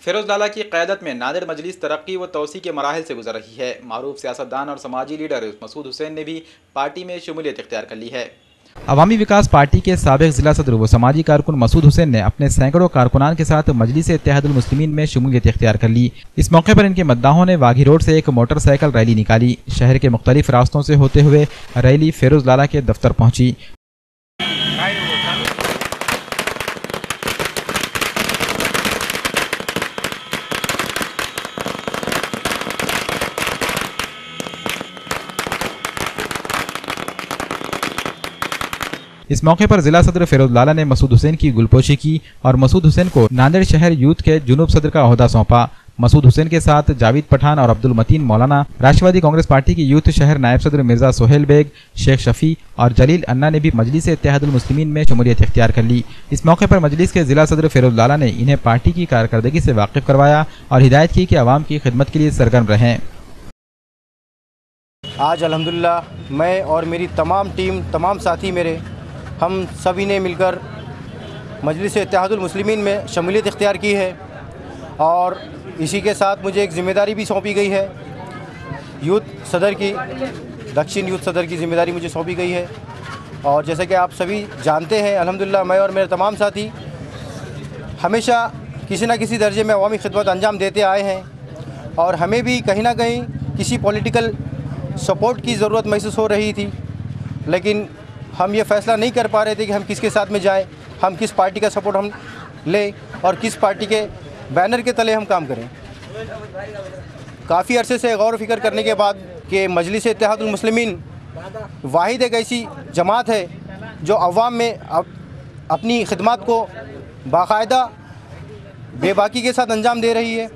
फिरोज लाला की क़यादत में नांदेड़ मजलिस तरक्की व तोसी के मराहिल से गुजर रही है। मारूफ सियासतदान और समाजी लीडर मसूद हुसैन ने भी पार्टी में शमूलियत इख्तियार कर ली है। अवामी विकास पार्टी के साबिक जिला सदर व समाजी कारकुन मसूद हुसैन ने अपने सैकड़ों कारकुनान के साथ मजलिस इत्तेहादुल मुस्लिमीन में शमूलियत इख्तियार कर ली। इस मौके पर इनके मद्दाहों ने वाघी रोड से एक मोटरसाइकिल रैली निकाली। शहर के मुख्तलिफ रास्तों से होते हुए रैली फिरोज लाला के दफ्तर पहुंची। इस मौके पर जिला सदर फिरोज लाला ने मसूद हुसैन की गुलपोशी की और मसूद हुसैन को नांदेड़ शहर यूथ के जुनूब सदर का ओहदा सौंपा। मसूद हुसैन के साथ जावेद पठान और अब्दुल मतीन मौलाना, राष्ट्रवादी कांग्रेस पार्टी की यूथ शहर नायब सदर मिर्जा सोहेल बेग, शेख शफी और जलील अन्ना ने भी मजलिस इत्तेहादुल मुस्लिमीन में शमूलियत इख्तियार कर ली। इस मौके पर मजलिस के जिला सदर फिरोज लाला ने इन्हें पार्टी की कारकर्दगी से वाकिफ करवाया और हिदायत की कि आवाम की खिदमत के लिए सरगर्म रहें। आज अल्हम्दुलिल्लाह मैं और मेरी तमाम टीम, तमाम साथी मेरे, हम सभी ने मिलकर मजलिस इत्तेहादुल मुस्लिमीन में शमूलियत इख्तियार की है और इसी के साथ मुझे एक ज़िम्मेदारी भी सौंपी गई है। यूथ सदर की, दक्षिण यूथ सदर की ज़िम्मेदारी मुझे सौंपी गई है। और जैसे कि आप सभी जानते हैं, अल्हम्दुलिल्लाह मैं और मेरे तमाम साथी हमेशा किसी न किसी दर्जे में अवामी खिदमत अंजाम देते आए हैं और हमें भी कहीं ना कहीं किसी पॉलिटिकल सपोर्ट की ज़रूरत महसूस हो रही थी, लेकिन हम ये फ़ैसला नहीं कर पा रहे थे कि हम किसके साथ में जाएं, हम किस पार्टी का सपोर्ट हम लें और किस पार्टी के बैनर के तले हम काम करें। काफ़ी अरसे से गौर फ़िक्र करने के बाद कि मजलिस इत्तेहादुल मुस्लिमीन वाहिद एक ऐसी जमात है जो अवाम में अपनी खिदमत को बाकायदा बेबाकी के साथ अंजाम दे रही है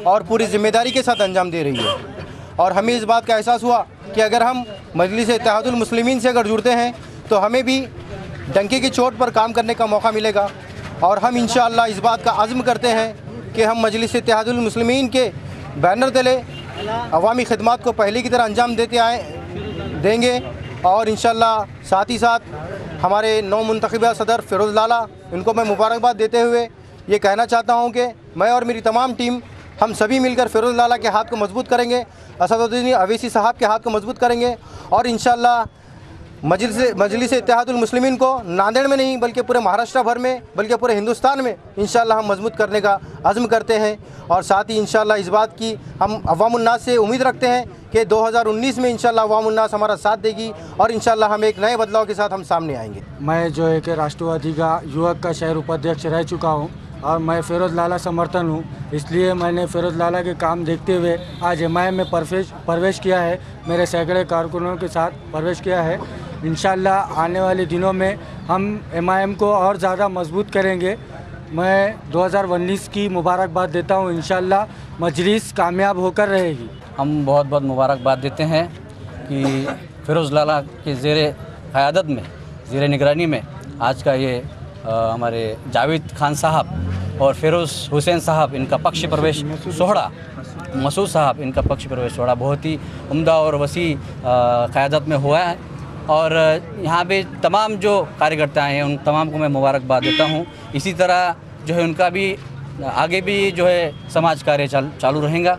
और पूरी ज़िम्मेदारी के साथ अंजाम दे रही है। और हमें इस बात का एहसास हुआ कि अगर हम मजलिस इत्तेहादुल मुस्लिमीन से अगर जुड़ते हैं तो हमें भी डंके की चोट पर काम करने का मौका मिलेगा। और हम इंशाअल्लाह इस बात का अज़्म करते हैं कि हम मजलिस इत्तेहादुल मुस्लिमीन के बैनर तले अवामी खिदमत को पहले की तरह अंजाम देंगे। और इंशाअल्लाह साथ ही साथ हमारे नौ मुंतखबा सदर फिरोज लाला, इनको मैं मुबारकबाद देते हुए ये कहना चाहता हूँ कि मैं और मेरी तमाम टीम हम सभी मिलकर फिरोज लाला के हाथ को मजबूत करेंगे, असदुद्दीन अवैसी साहब के हाथ को मजबूत करेंगे और इंशाअल्लाह मजलिस इत्तेहादुल मुस्लिमीन को नांदेड़ में नहीं बल्कि पूरे महाराष्ट्र भर में, बल्कि पूरे हिंदुस्तान में इंशाअल्लाह हम मजबूत करने का अज़्म करते हैं। और साथ ही इंशाअल्लाह इस बात की हम अवामुन्नास से उम्मीद रखते हैं कि 2019 में इंशाअल्लाह अवामुन्नास हमारा साथ देगी और इंशाअल्लाह हम एक नए बदलाव के साथ हम सामने आएंगे। मैं जो है कि राष्ट्रवादी का युवक का शहर उपाध्यक्ष रह चुका हूँ और मैं फिरोज लाला समर्थन हूँ, इसलिए मैंने फिरोज लाला के काम देखते हुए आज MIM में प्रवेश किया है। मेरे सैकड़े कारकुनों के साथ प्रवेश किया है। इंशाअल्लाह आने वाले दिनों में हम MIM को और ज़्यादा मजबूत करेंगे। मैं 2019 की मुबारकबाद देता हूँ। इंशाअल्लाह मजलिस कामयाब होकर रहेगी। हम बहुत बहुत मुबारकबाद देते हैं कि फिरोज लाला के ज़ेरे क़यादत में, ज़ेरे निगरानी में आज का ये हमारे जावेद खान साहब और फिरोज हुसैन साहब इनका पक्ष प्रवेश सोहरा, मसूद साहब इनका पक्ष प्रवेश सोहरा बहुत ही उम्दा और वसी क़यादत में हुआ है। और यहाँ पे तमाम जो कार्यकर्ता हैं उन तमाम को मैं मुबारकबाद देता हूँ। इसी तरह जो है उनका भी आगे भी जो है समाज कार्य चालू रहेगा।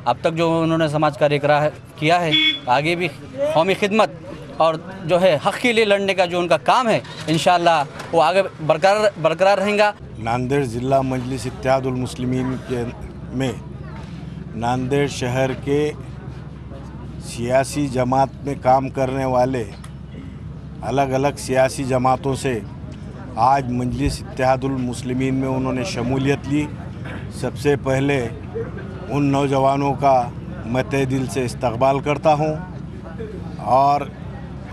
अब तक जो उन्होंने समाज कार्य किया है, आगे भी कौमी खिदमत और जो है हक़ के लिए लड़ने का जो उनका काम है इंशाअल्लाह वो आगे बरकरार रहेगा। नांदेड़ ज़िला मजलिस इत्तेहादुल मुस्लिमीन में नांदेड़ शहर के सियासी जमात में काम करने वाले अलग अलग सियासी जमातों से आज मजलिस इत्तेहादुल मुस्लिमीन में उन्होंने शमूलियत ली। सबसे पहले उन नौजवानों का मैं तहे दिल से इस्तकबाल करता हूं और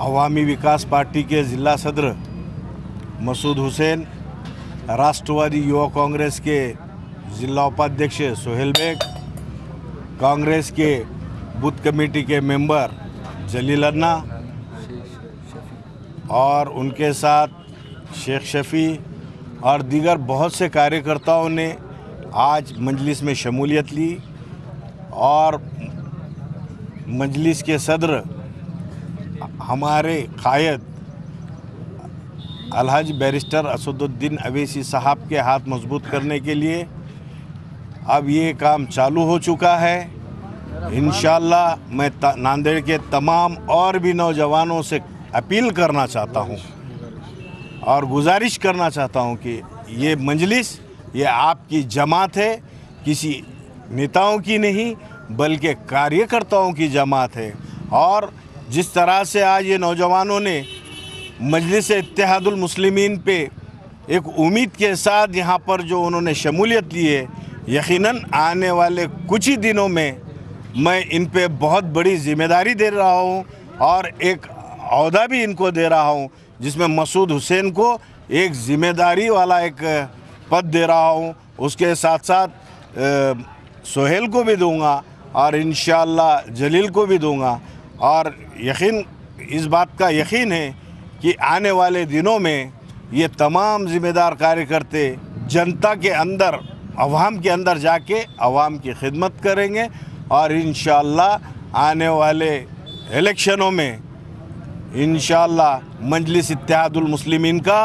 अवामी विकास पार्टी के ज़िला सदर मसूद हुसैन, राष्ट्रवादी युवा कांग्रेस के ज़िला उपाध्यक्ष सोहेल बेग, कांग्रेस के बूथ कमेटी के मेंबर जलील अन्ना और उनके साथ शेख शफी और दीगर बहुत से कार्यकर्ताओं ने आज मजलिस में शमूलियत ली। और मजलिस के सदर हमारे कायद अलहाज बैरिस्टर असदुद्दीन अवैसी साहब के हाथ मजबूत करने के लिए अब ये काम चालू हो चुका है। इंशाअल्लाह मैं नांदेड़ के तमाम और भी नौजवानों से अपील करना चाहता हूँ और गुजारिश करना चाहता हूँ कि ये मजलिस ये आपकी जमात है, किसी नेताओं की नहीं बल्कि कार्यकर्ताओं की जमात है। और जिस तरह से आज ये नौजवानों ने मजलिस इत्तेहादुल मुस्लिमीन पे एक उम्मीद के साथ यहाँ पर जो उन्होंने शमूलियत ली है, यकीनन आने वाले कुछ ही दिनों में मैं इन पे बहुत बड़ी ज़िम्मेदारी दे रहा हूँ और एक ओहदा भी इनको दे रहा हूँ, जिसमें मसूद हुसैन को एक ज़िम्मेदारी वाला एक पद दे रहा हूँ। उसके साथ साथ सोहेल को भी दूंगा और इंशाअल्लाह जलील को भी दूंगा। और इस बात का यकीन है कि आने वाले दिनों में ये तमाम ज़िम्मेदार कार्यकर्ते जनता के अंदर, अवाम के अंदर जाके अवाम की खिदमत करेंगे और इंशाअल्लाह आने वाले इलेक्शनों में इंशाअल्लाह मजलिस इत्तेहादुल मुस्लिमीन का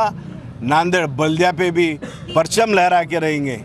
नांदेड़ बल्दिया पे भी परचम लहरा के रहेंगे।